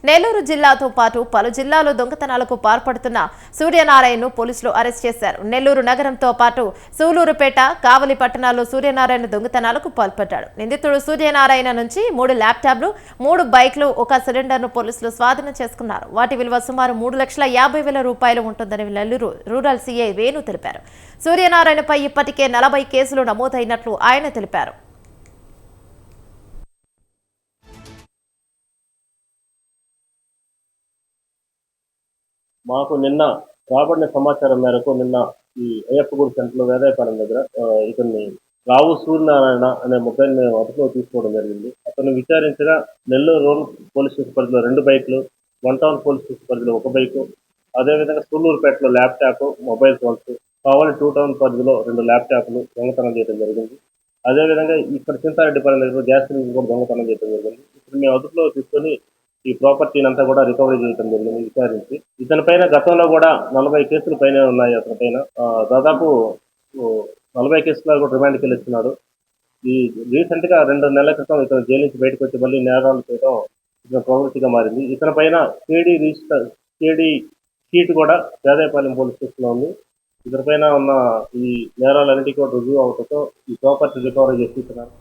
నెల్లూరు జిల్లాతో పాటు పలు జిల్లాలో దొంగతనాలకు పాల్పడుతున్న సూర్యనారాయణను పోలీసులు అరెస్ట్ చేశారు. నెల్లూరు నగరంతో పాటు సూలూరుపేట, కావలి పట్టణాల్లో సూర్యనారాయణ దొంగతనాలకు పాల్పడ్డాడు. నిందితుడు సూర్యనారాయణ నుంచి 3 ల్యాప్టాప్లు, 3 బైక్లు, 1 సిలిండర్ను పోలీసులు స్వాధీనం చేసుకున్నారు. వాటి విలువ సుమారు 3,50,000 రూపాయలు ఉంటుందని నెల్లూరు రూరల్ సీఐ వేణు తెలిపారు. సూర్యనారాయణపై ఇప్పటికే 40 కేసులు నమోదైనట్లు ఆయన తెలిపారు. మాకు నిన్న రాబడిన సమాచారం మేరకు నిన్న ఈ అయ్యప్పగూడి సెంటర్లో వేదాయపాలెం దగ్గర ఇతన్ని రావు సూర్యనారాయణ అనే ముద్దాయిని మేము అదుపులో తీసుకోవడం జరిగింది. అతను విచారించగా నెల్లూరు రూరల్ పోలీస్ స్టేషన్ పరిధిలో 2 బైకులు, వన్ టౌన్ పోలీస్ స్టేషన్ పరిధిలో 1 బైకు, అదేవిధంగా సూళ్ళూరుపేటలో ల్యాప్టాప్, మొబైల్ ఫోన్స్, కావాలి 2 టౌన్ పరిధిలో 2 ల్యాప్టాప్లు దొంగతనం చేయడం జరిగింది. అదేవిధంగా ఇక్కడ చింతారెడ్డిపాలెం దగ్గర గ్యాస్ సిలిండర్ కూడా దొంగతనం చేయడం జరిగింది. ఇప్పుడు మేము అదుపులో తీసుకొని ఈ ప్రాపర్టీని అంతా కూడా రికవరీ చేయడం జరిగింది విచారించి. ఇతని పైన గతంలో కూడా 40 కేసులు పైన ఉన్నాయి. అతని పైన దాదాపు 40 కేసులు కూడా రిమాండ్కి వెళ్ళిస్తున్నాడు. ఈ రీసెంట్ గా 2 నెలల క్రితం ఇతను జైలు నుంచి బయటకు వచ్చి మళ్ళీ నేరాలు చేయడం ఇతను ప్రవృత్తిగా మారింది. ఇతని పైన కేడీ షీట్ కూడా వేదాయపాలెం పోలీస్ స్టేషన్ లో ఉంది. ఇతని పైన ఉన్న ఈ నేరాలన్నిటికీ కూడా రుజువు అవడంతో ఈ ప్రాపర్టీ రికవరీ చేస్తున్నారు.